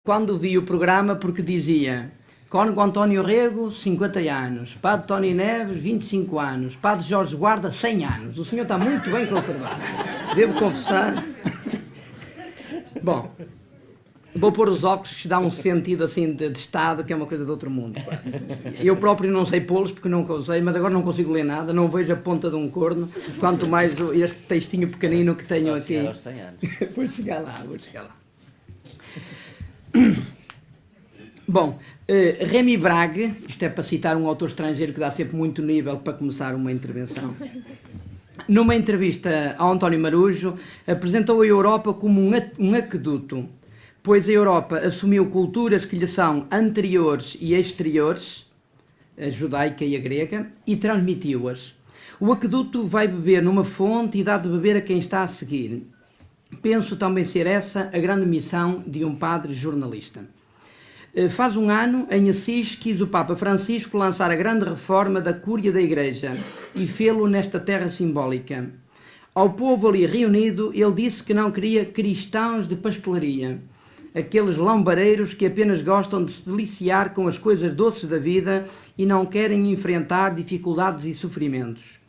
quando vi o programa, porque dizia Cónigo António Rego, 50 anos, Padre Tony Neves, 25 anos, Padre Jorge Guarda, 100 anos. O senhor está muito bem conservado, devo confessar. Bom, vou pôr os óculos que dá um sentido assim de estado, que é uma coisa de outro mundo. Eu próprio não sei pô-los porque nunca usei, mas agora não consigo ler nada, não vejo a ponta de um corno, quanto mais este textinho pequenino que tenho aqui. Aos 100 anos. Vou chegar lá. Bom, Remy Brague, isto é para citar um autor estrangeiro que dá sempre muito nível para começar uma intervenção. Numa entrevista ao António Marujo, apresentou a Europa como um aqueduto, pois a Europa assumiu culturas que lhe são anteriores e exteriores, a judaica e a grega, e transmitiu-as. O aqueduto vai beber numa fonte e dá de beber a quem está a seguir. Penso também ser essa a grande missão de um padre jornalista. Faz um ano, em Assis, quis o Papa Francisco lançar a grande reforma da Cúria da Igreja e fê-lo nesta terra simbólica. Ao povo ali reunido, ele disse que não queria cristãos de pastelaria, aqueles lambareiros que apenas gostam de se deliciar com as coisas doces da vida e não querem enfrentar dificuldades e sofrimentos.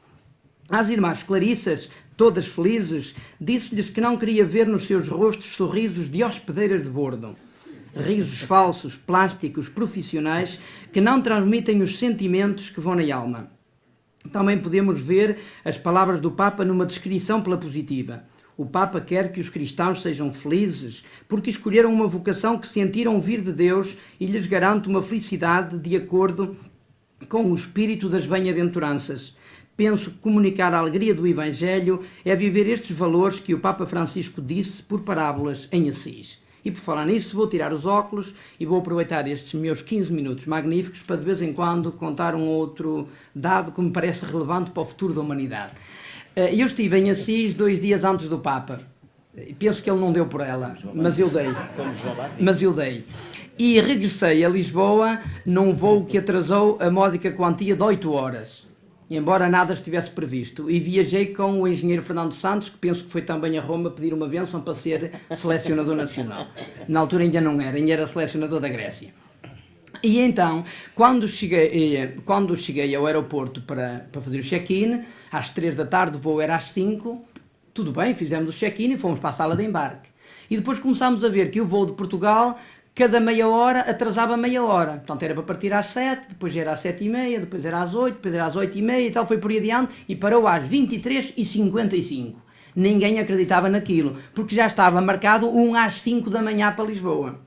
Às irmãs Clarissas, todas felizes, disse-lhes que não queria ver nos seus rostos sorrisos de hospedeiras de bordo. Risos falsos, plásticos, profissionais, que não transmitem os sentimentos que vão na alma. Também podemos ver as palavras do Papa numa descrição pela positiva. O Papa quer que os cristãos sejam felizes, porque escolheram uma vocação que sentiram vir de Deus e lhes garante uma felicidade de acordo com o espírito das bem-aventuranças. Penso que comunicar a alegria do Evangelho é viver estes valores que o Papa Francisco disse por parábolas em Assis. E por falar nisso, vou tirar os óculos e vou aproveitar estes meus 15 minutos magníficos para de vez em quando contar um outro dado que me parece relevante para o futuro da humanidade. Eu estive em Assis 2 dias antes do Papa. Penso que ele não deu por ela, mas eu dei. E regressei a Lisboa num voo que atrasou a módica quantia de 8 horas. Embora nada estivesse previsto, e viajei com o engenheiro Fernando Santos, que penso que foi também a Roma pedir uma bênção para ser selecionador nacional. Na altura ainda não era, ainda era selecionador da Grécia. E então, quando cheguei ao aeroporto para fazer o check-in, às 3 da tarde, o voo era às 5, tudo bem, fizemos o check-in e fomos para a sala de embarque. E depois começámos a ver que o voo de Portugal, cada meia hora, atrasava meia hora. Portanto, era para partir às 7, depois era às 7h30, depois era às 8, depois era às 8h30 e tal, foi por aí adiante, e parou às 23h55. Ninguém acreditava naquilo, porque já estava marcado um às 5 da manhã para Lisboa.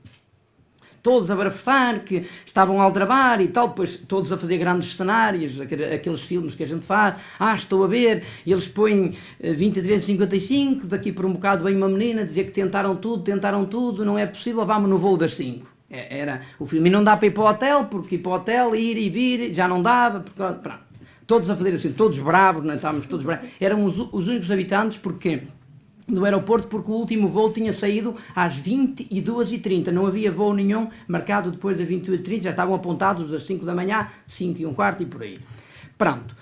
Todos a barafustar, que estavam a aldrabar e tal, depois todos a fazer grandes cenários, aqueles filmes que a gente faz, estou a ver, e eles põem 23h55, daqui por um bocado vem uma menina dizer que tentaram tudo, não é possível, vamos no voo das 5. Era o filme, e não dá para ir para o hotel, porque ir para o hotel, ir e vir, já não dava, porque, pronto. Todos a fazer assim, todos bravos, não estávamos todos bravos, éramos os únicos habitantes, porque do aeroporto, porque o último voo tinha saído às 22h30, não havia voo nenhum marcado depois das 22h30, já estavam apontados às 5 da manhã, 5h15 e por aí. Pronto,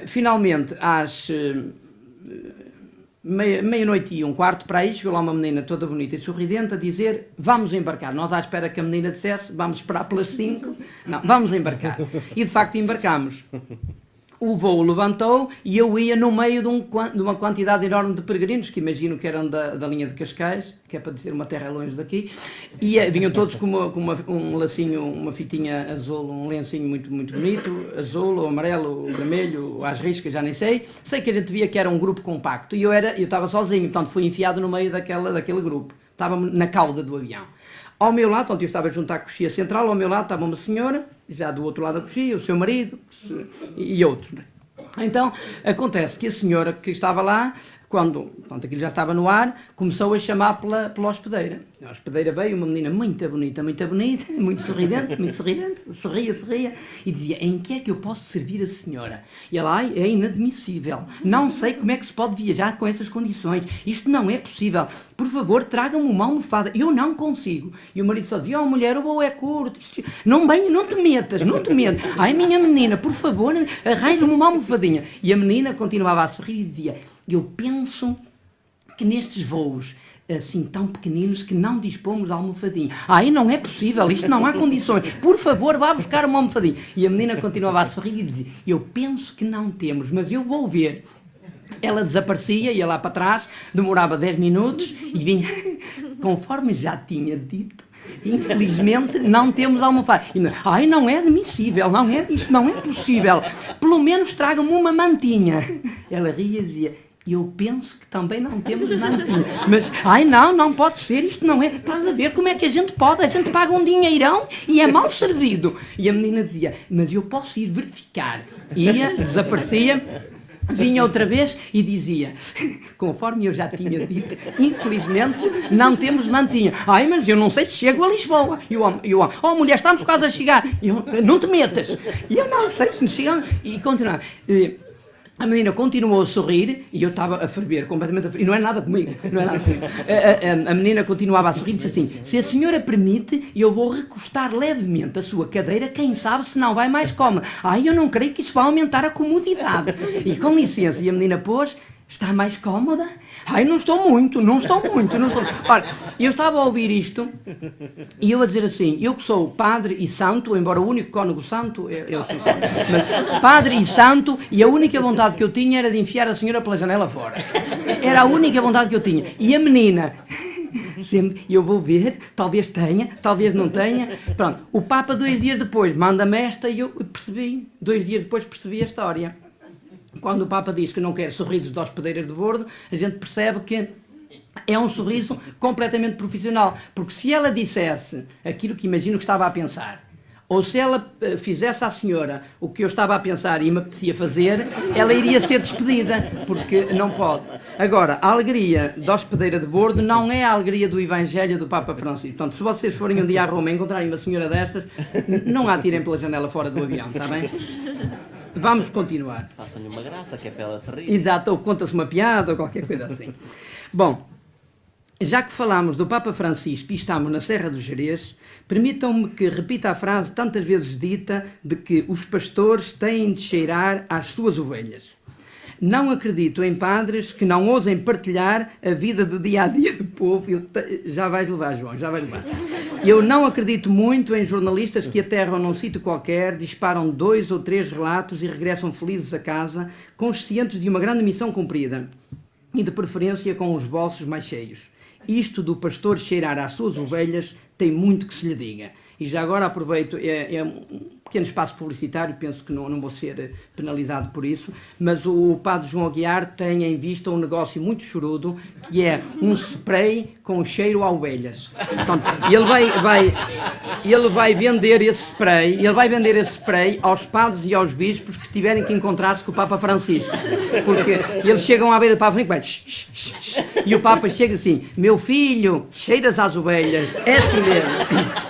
finalmente às meia-noite e um quarto para aí, chegou lá uma menina toda bonita e sorridente a dizer, vamos embarcar. Nós à espera que a menina dissesse, vamos esperar pelas 5, não, vamos embarcar. E de facto embarcamos. O voo levantou e eu ia no meio de uma quantidade enorme de peregrinos, que imagino que eram da linha de Cascais, que é para dizer uma terra longe daqui, e vinham todos com um lacinho, uma fitinha azul, um lencinho muito, muito bonito, azul, ou amarelo, ou vermelho, ou às riscas, já nem sei. Sei que a gente via que era um grupo compacto e eu estava sozinho, portanto fui enfiado no meio daquele grupo. Estava na cauda do avião. Ao meu lado, onde eu estava junto à coxia central, ao meu lado estava uma senhora, já do outro lado da coxia, o seu marido e outros. Então, acontece que a senhora que estava lá, quando aquilo já estava no ar, começou a chamar pela hospedeira. A hospedeira veio, uma menina muito bonita, muito sorridente, sorria, e dizia, em que é que eu posso servir a senhora? E ela, é inadmissível, não sei como é que se pode viajar com essas condições, isto não é possível, por favor, tragam-me uma almofada, eu não consigo. E o marido só dizia, mulher, o voo é curto, não te metas, ai minha menina, por favor, arranja-me uma almofadinha. E a menina continuava a sorrir e dizia, eu penso que nestes voos assim tão pequeninos que não dispomos de almofadinha. Aí não é possível, isto não há condições. Por favor, vá buscar uma almofadinha. E a menina continuava a sorrir e dizia, eu penso que não temos, mas eu vou ver. Ela desaparecia, ia lá para trás, demorava 10 minutos e vinha, conforme já tinha dito, infelizmente não temos almofada. Ai, não é admissível, não é isso, não é possível. Pelo menos tragam-me uma mantinha. Ela ria e dizia, eu penso que também não temos mantinha. Mas, ai não pode ser, isto não é. Estás a ver como é que a gente pode? A gente paga um dinheirão e é mal servido. E a menina dizia, mas eu posso ir verificar. Ia, desaparecia. Vinha outra vez e dizia, conforme eu já tinha dito, infelizmente não temos mantinha. Ai, mas eu não sei se chego a Lisboa. E o homem, oh mulher, estamos quase a chegar. Não te metas. E eu não sei se chegamos. E continuava. A menina continuou a sorrir e eu estava a ferver, completamente a ferver. E não é nada comigo, não é nada comigo. A menina continuava a sorrir e disse assim, se a senhora permite, eu vou recostar levemente a sua cadeira, quem sabe se não vai mais cómoda. Ai, eu não creio que isso vai aumentar a comodidade. E com licença, e a menina pôs, está mais cómoda? Ai, não estou muito. Olha, eu estava a ouvir isto e eu a dizer assim, eu que sou padre e santo, embora o único cônego santo eu sou, mas padre e santo, e a única vontade que eu tinha era de enfiar a senhora pela janela fora. Era a única vontade que eu tinha. E a menina, sempre, eu vou ver, talvez tenha, talvez não tenha. Pronto, o Papa 2 dias depois manda-me esta e eu percebi, 2 dias depois percebi a história. Quando o Papa diz que não quer sorrisos de hospedeiras de bordo, a gente percebe que é um sorriso completamente profissional. Porque se ela dissesse aquilo que imagino que estava a pensar, ou se ela fizesse à senhora o que eu estava a pensar e me apetecia fazer, ela iria ser despedida, porque não pode. Agora, a alegria da hospedeira de bordo não é a alegria do Evangelho do Papa Francisco. Portanto, se vocês forem um dia a Roma e encontrarem uma senhora dessas, não a atirem pela janela fora do avião, está bem? Vamos continuar. Façam-lhe uma graça, que é para ela se rir. Exato, ou conta-se uma piada ou qualquer coisa assim. Bom, já que falámos do Papa Francisco e estamos na Serra do Gerês, permitam-me que repita a frase tantas vezes dita de que os pastores têm de cheirar às suas ovelhas. Não acredito em padres que não ousem partilhar a vida do dia-a-dia do povo. Já vais levar, João, já vais levar. Eu não acredito muito em jornalistas que aterram num sítio qualquer, disparam 2 ou 3 relatos e regressam felizes a casa, conscientes de uma grande missão cumprida e de preferência com os bolsos mais cheios. Isto do pastor cheirar às suas ovelhas tem muito que se lhe diga. E já agora aproveito, é um pequeno espaço publicitário, penso que não vou ser penalizado por isso, mas o padre João Aguiar tem em vista um negócio muito chorudo, que é um spray com cheiro a ovelhas. Portanto, ele vai vender esse spray aos padres e aos bispos que tiverem que encontrar-se com o Papa Francisco. Porque eles chegam à beira do Papa Francisco e o Papa chega assim, meu filho, cheiras às ovelhas, é assim mesmo.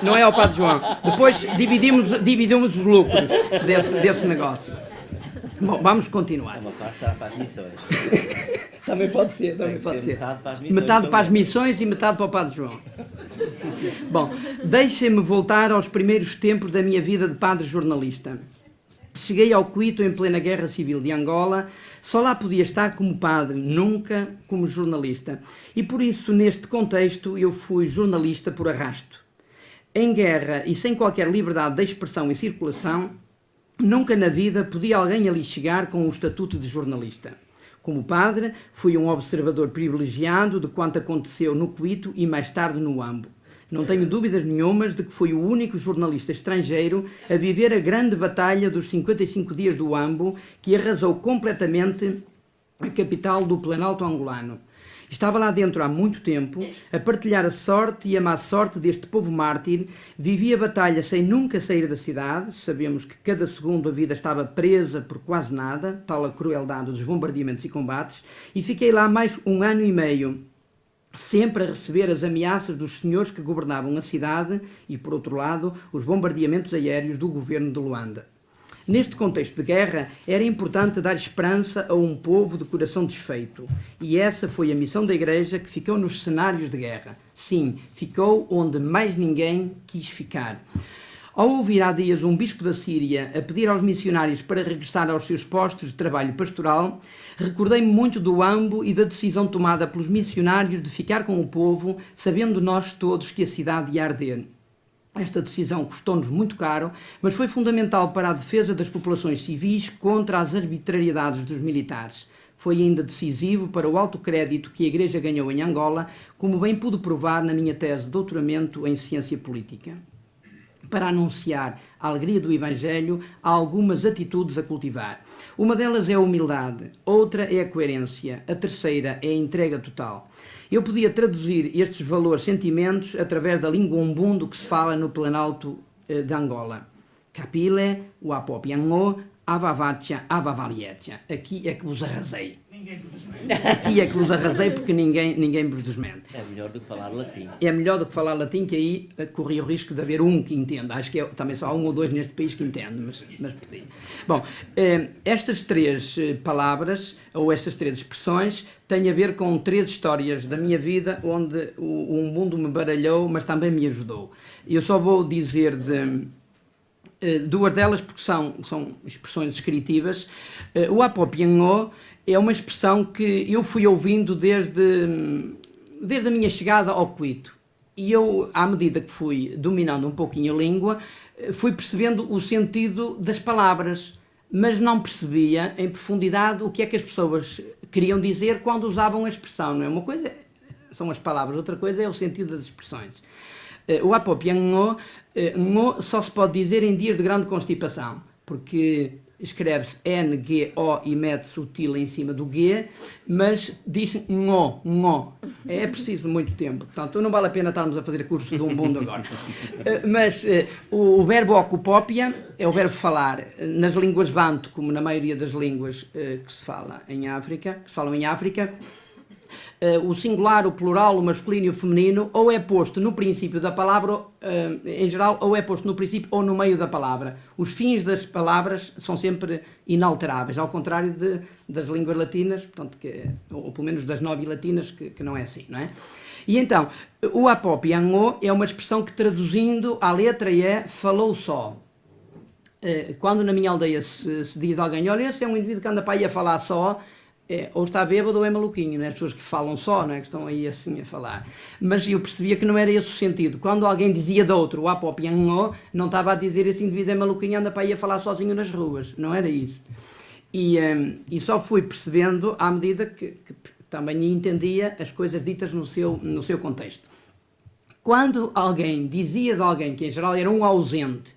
Não é ao padre João. Depois dividimos os lucros desse negócio. Bom, vamos continuar. Uma parte será para as missões. Também pode ser. Metade para as missões. Metade para as missões e metade para o padre João. Bom, deixem-me voltar aos primeiros tempos da minha vida de padre jornalista. Cheguei ao Quito em plena Guerra Civil de Angola, só lá podia estar como padre, nunca como jornalista. E por isso, neste contexto, eu fui jornalista por arrasto. Em guerra e sem qualquer liberdade de expressão e circulação, nunca na vida podia alguém ali chegar com o estatuto de jornalista. Como padre, fui um observador privilegiado de quanto aconteceu no Quito e mais tarde no Huambo. Não tenho dúvidas nenhumas de que fui o único jornalista estrangeiro a viver a grande batalha dos 55 dias do Huambo, que arrasou completamente a capital do Planalto angolano. Estava lá dentro há muito tempo, a partilhar a sorte e a má sorte deste povo mártir, vivi a batalha sem nunca sair da cidade, sabemos que cada segundo a vida estava presa por quase nada, tal a crueldade dos bombardeamentos e combates, e fiquei lá mais 1 ano e meio, sempre a receber as ameaças dos senhores que governavam a cidade e, por outro lado, os bombardeamentos aéreos do governo de Luanda. Neste contexto de guerra, era importante dar esperança a um povo de coração desfeito. E essa foi a missão da Igreja, que ficou nos cenários de guerra. Sim, ficou onde mais ninguém quis ficar. Ao ouvir há dias um bispo da Síria a pedir aos missionários para regressar aos seus postos de trabalho pastoral, recordei-me muito do âmbulo e da decisão tomada pelos missionários de ficar com o povo, sabendo nós todos que a cidade ia arder. Esta decisão custou-nos muito caro, mas foi fundamental para a defesa das populações civis contra as arbitrariedades dos militares. Foi ainda decisivo para o alto crédito que a Igreja ganhou em Angola, como bem pude provar na minha tese de doutoramento em Ciência Política. Para anunciar a alegria do Evangelho, há algumas atitudes a cultivar. Uma delas é a humildade, outra é a coerência, a terceira é a entrega total. Eu podia traduzir estes valores, sentimentos, através da língua umbundo que se fala no Planalto de Angola. Capile, Uapopiango, Avavacha, Avavaliecha. Aqui é que vos arrasei. Aqui é que vos arrasei porque ninguém vos desmente. É melhor do que falar latim. É melhor do que falar latim, que aí corria o risco de haver um que entenda. Acho que também só há um ou dois neste país que entende, mas podia. Bom, estas três palavras, ou estas três expressões, têm a ver com três histórias da minha vida, onde o mundo me baralhou, mas também me ajudou. Eu só vou dizer duas delas porque são expressões descritivas. O Apopiango é uma expressão que eu fui ouvindo desde a minha chegada ao Cuito. E eu, à medida que fui dominando um pouquinho a língua, fui percebendo o sentido das palavras, mas não percebia em profundidade o que é que as pessoas queriam dizer quando usavam a expressão. Não é? Uma coisa são as palavras, outra coisa é o sentido das expressões. O Apopiango só se pode dizer em dias de grande constipação, porque escreve-se N-G-O e mete-se o til em cima do G, mas diz ngo. É preciso muito tempo. Portanto, não vale a pena estarmos a fazer curso de umbundo agora. Mas o verbo ocupópia é o verbo falar. Nas línguas banto, como na maioria das línguas que se falam em África, o singular, o plural, o masculino e o feminino, ou é posto no princípio da palavra, em geral, ou é posto no princípio ou no meio da palavra. Os fins das palavras são sempre inalteráveis, ao contrário das línguas latinas, portanto, ou pelo menos das 9 latinas, que não é assim, não é? E então, o Apopiango é uma expressão que, traduzindo à letra, é falou só. Quando na minha aldeia se diz a alguém, olha, esse é um indivíduo que anda para aí a falar só, ou está bêbado ou é maluquinho, né? As pessoas que falam só, né? Que estão aí assim a falar. Mas eu percebia que não era esse o sentido. Quando alguém dizia de outro, o Apopiango, não estava a dizer esse indivíduo é maluquinho, anda para aí a falar sozinho nas ruas. Não era isso. E só fui percebendo à medida que também entendia as coisas ditas no seu contexto. Quando alguém dizia de alguém, que em geral era um ausente,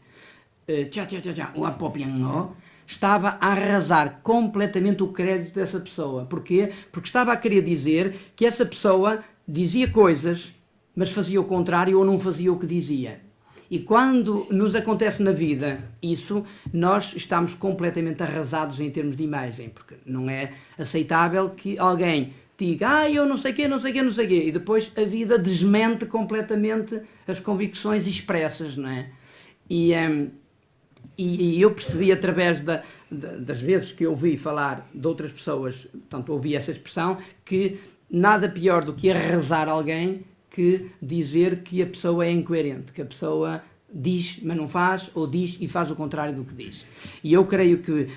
o Apopiango, estava a arrasar completamente o crédito dessa pessoa. Porquê? Porque estava a querer dizer que essa pessoa dizia coisas, mas fazia o contrário ou não fazia o que dizia. E quando nos acontece na vida isso, nós estamos completamente arrasados em termos de imagem, porque não é aceitável que alguém diga, eu não sei quê, e depois a vida desmente completamente as convicções expressas, não é? E eu percebi através das vezes que eu ouvi falar de outras pessoas, portanto ouvi essa expressão, que nada pior do que arrasar alguém que dizer que a pessoa é incoerente, que a pessoa diz mas não faz, ou diz e faz o contrário do que diz. E eu creio que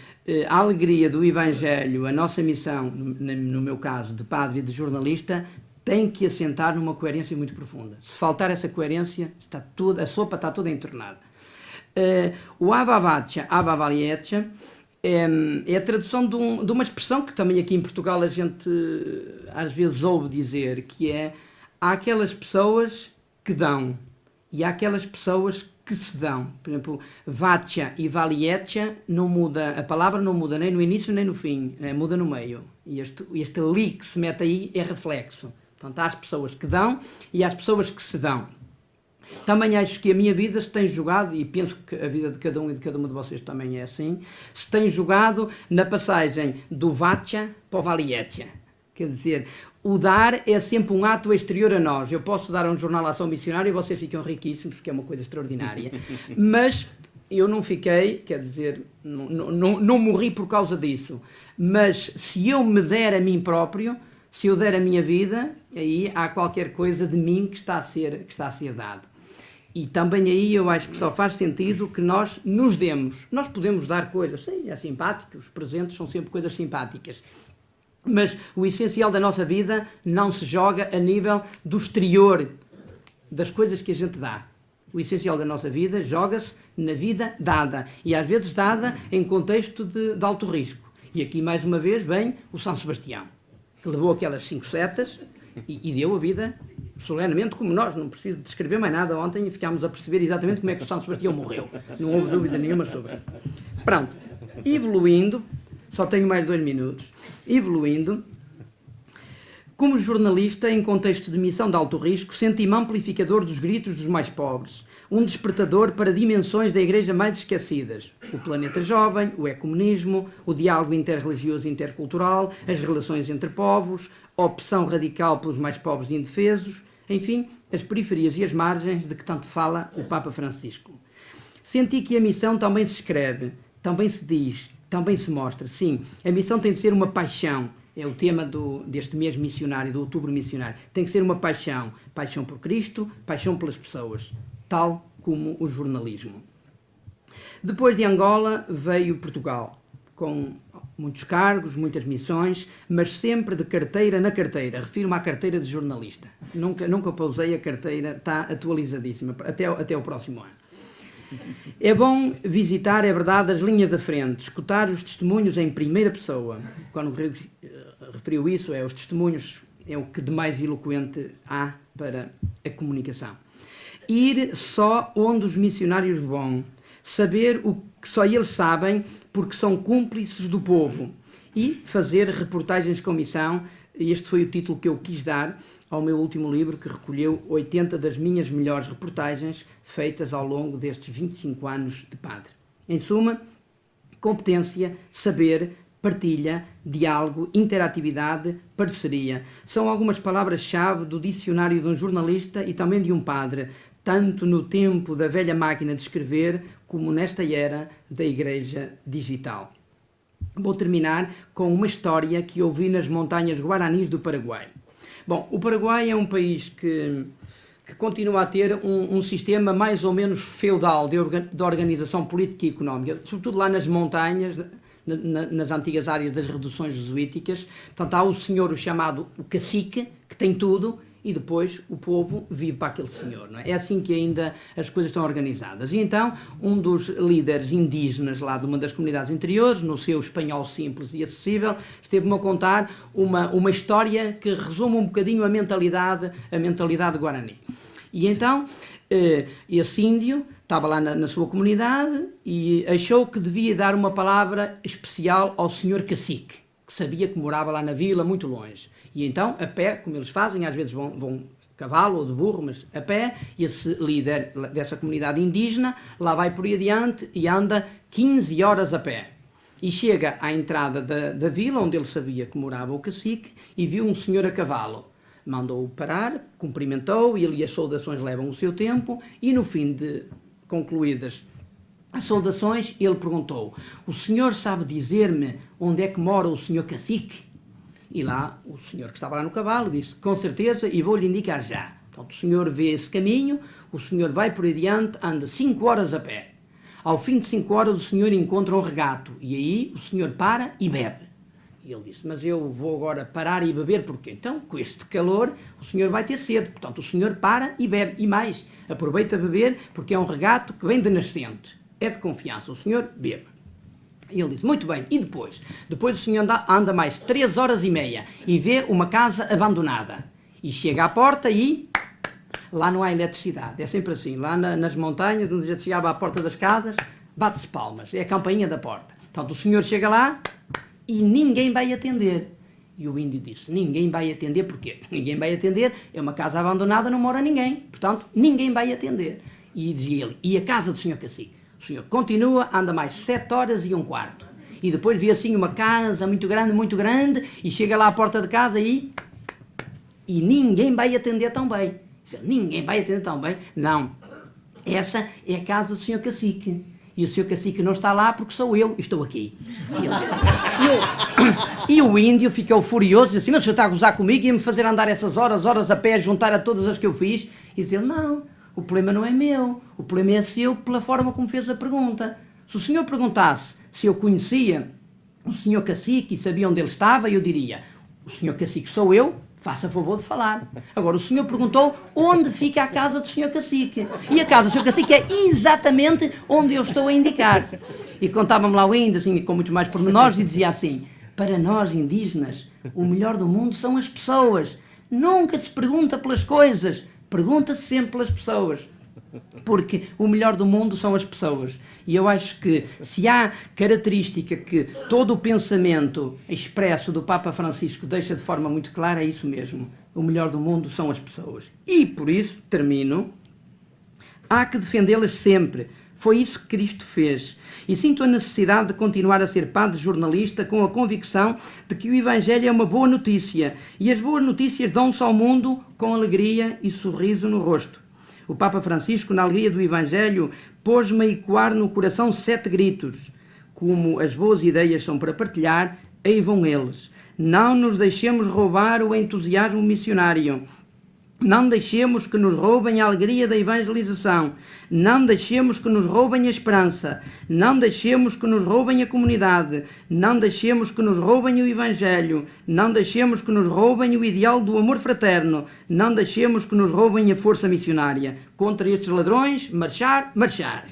a alegria do Evangelho, a nossa missão, no meu caso de padre e de jornalista, tem que assentar numa coerência muito profunda. Se faltar essa coerência, a sopa está toda entornada. O avavacha, avavaliecha, é a tradução de uma expressão que também aqui em Portugal a gente às vezes ouve dizer, que é: há aquelas pessoas que dão e há aquelas pessoas que se dão. Por exemplo, vacha e valiecha, não muda, a palavra não muda nem no início nem no fim, muda no meio. E este li que se mete aí é reflexo. Portanto, há as pessoas que dão e há as pessoas que se dão. Também acho que a minha vida se tem jogado, e penso que a vida de cada um e de cada uma de vocês também é assim, se tem jogado na passagem do vacha para o valiecha. Quer dizer, o dar é sempre um ato exterior a nós. Eu posso dar um jornal à ação missionária e vocês ficam riquíssimos, porque é uma coisa extraordinária. Mas eu não fiquei, quer dizer, não morri por causa disso. Mas se eu me der a mim próprio, se eu der a minha vida, aí há qualquer coisa de mim que está a ser dado. E também aí eu acho que só faz sentido que nós nos demos. Nós podemos dar coisas, sim, é simpático, os presentes são sempre coisas simpáticas. Mas o essencial da nossa vida não se joga a nível do exterior, das coisas que a gente dá. O essencial da nossa vida joga-se na vida dada. E às vezes dada em contexto de alto risco. E aqui mais uma vez vem o São Sebastião, que levou aquelas 5 setas e deu a vida solenemente como nós. Não preciso descrever mais nada. Ontem ficámos a perceber exatamente como é que o São Sebastião morreu. Não houve dúvida nenhuma sobre isso. Pronto. Evoluindo, só tenho mais 2 minutos. Evoluindo, como jornalista em contexto de missão de alto risco, senti-me amplificador dos gritos dos mais pobres, um despertador para dimensões da Igreja mais esquecidas: o planeta jovem, o ecumenismo, o diálogo interreligioso e intercultural, as relações entre povos, a opção radical pelos mais pobres e indefesos, enfim, as periferias e as margens de que tanto fala o Papa Francisco. Senti que a missão também se escreve, também se diz, também se mostra. Sim, a missão tem de ser uma paixão. É o tema deste mês missionário, do Outubro Missionário. Tem que ser uma paixão. Paixão por Cristo, paixão pelas pessoas. Tal como o jornalismo. Depois de Angola veio Portugal, com muitos cargos, muitas missões, mas sempre de carteira na carteira. Refiro-me à carteira de jornalista. Nunca pausei a carteira, está atualizadíssima, até o próximo ano. É bom visitar, é verdade, as linhas da frente, escutar os testemunhos em primeira pessoa. Quando referiu isso, os testemunhos é o que de mais eloquente há para a comunicação. Ir só onde os missionários vão, saber o que só eles sabem porque são cúmplices do povo e fazer reportagens com missão. Este foi o título que eu quis dar ao meu último livro, que recolheu 80 das minhas melhores reportagens feitas ao longo destes 25 anos de padre. Em suma, competência, saber, partilha, diálogo, interatividade, parceria. São algumas palavras-chave do dicionário de um jornalista e também de um padre, tanto no tempo da velha máquina de escrever como nesta era da Igreja digital. Vou terminar com uma história que ouvi nas montanhas Guaranis do Paraguai. Bom, o Paraguai é um país que continua a ter um sistema mais ou menos feudal de organização política e económica, sobretudo lá nas montanhas, nas antigas áreas das reduções jesuíticas. Portanto, há o chamado o cacique, que tem tudo, e depois o povo vive para aquele senhor. Não é? É assim que ainda as coisas estão organizadas. E então, um dos líderes indígenas lá de uma das comunidades interiores, no seu espanhol simples e acessível, esteve-me a contar uma história que resume um bocadinho a mentalidade guarani. E então, esse índio estava lá na sua comunidade e achou que devia dar uma palavra especial ao senhor cacique, que sabia que morava lá na vila, muito longe. E então, a pé, como eles fazem, às vezes vão cavalo ou de burro, mas a pé, esse líder dessa comunidade indígena lá vai por aí adiante e anda 15 horas a pé. E chega à entrada da vila, onde ele sabia que morava o cacique, e viu um senhor a cavalo. Mandou-o parar, cumprimentou, e ele e as saudações levam o seu tempo, e no fim de concluídas as saudações, ele perguntou: o senhor sabe dizer-me onde é que mora o senhor cacique? E lá, o senhor que estava lá no cavalo disse: com certeza, e vou-lhe indicar já. Portanto, o senhor vê esse caminho, o senhor vai por adiante, anda 5 horas a pé. Ao fim de 5 horas, o senhor encontra um regato, e aí o senhor para e bebe. E ele disse: mas eu vou agora parar e beber porquê? Então, com este calor, o senhor vai ter sede. Portanto, o senhor para e bebe. E mais, aproveita a beber, porque é um regato que vem de nascente. É de confiança, o senhor bebe. E ele disse: muito bem, e depois? Depois o senhor anda mais 3 horas e meia e vê uma casa abandonada. E chega à porta e lá não há eletricidade. É sempre assim. Lá nas montanhas, onde já chegava à porta das casas, bate-se palmas. É a campainha da porta. Portanto, o senhor chega lá e ninguém vai atender. E o índio disse: ninguém vai atender porquê? Ninguém vai atender, é uma casa abandonada, não mora ninguém. Portanto, ninguém vai atender. E dizia ele: e a casa do senhor cacique? O senhor continua, anda mais 7 horas e um quarto. E depois vê assim uma casa muito grande, e chega lá à porta de casa e ninguém vai atender tão bem. Ninguém vai atender tão bem? Não. Essa é a casa do senhor cacique. E o senhor cacique não está lá porque sou eu, estou aqui. E o índio ficou furioso, disse assim: mas o senhor está a gozar comigo e ia-me fazer andar essas horas a pé, juntar a todas as que eu fiz? E disse ele: não, O problema não é meu, o problema é seu pela forma como fez a pergunta. Se o senhor perguntasse se eu conhecia o senhor cacique e sabia onde ele estava, eu diria, o senhor cacique sou eu, faça favor de falar. Agora, o senhor perguntou onde fica a casa do senhor cacique. E a casa do senhor cacique é exatamente onde eu estou a indicar. E contava-me lá o índio, assim, com muitos mais pormenores, e dizia assim, para nós indígenas, o melhor do mundo são as pessoas. Nunca se pergunta pelas coisas, pergunta-se sempre pelas pessoas. Porque o melhor do mundo são as pessoas. E eu acho que se há característica que todo o pensamento expresso do Papa Francisco deixa de forma muito clara, é isso mesmo. O melhor do mundo são as pessoas. E, por isso, termino, há que defendê-las sempre. Foi isso que Cristo fez. E sinto a necessidade de continuar a ser padre jornalista com a convicção de que o Evangelho é uma boa notícia. E as boas notícias dão-se ao mundo com alegria e sorriso no rosto. O Papa Francisco, na alegria do Evangelho, pôs-me a ecoar no coração 7 gritos. Como as boas ideias são para partilhar, aí vão eles. Não nos deixemos roubar o entusiasmo missionário. Não deixemos que nos roubem a alegria da evangelização. Não deixemos que nos roubem a esperança. Não deixemos que nos roubem a comunidade. Não deixemos que nos roubem o Evangelho. Não deixemos que nos roubem o ideal do amor fraterno. Não deixemos que nos roubem a força missionária. Contra estes ladrões, marchar, marchar.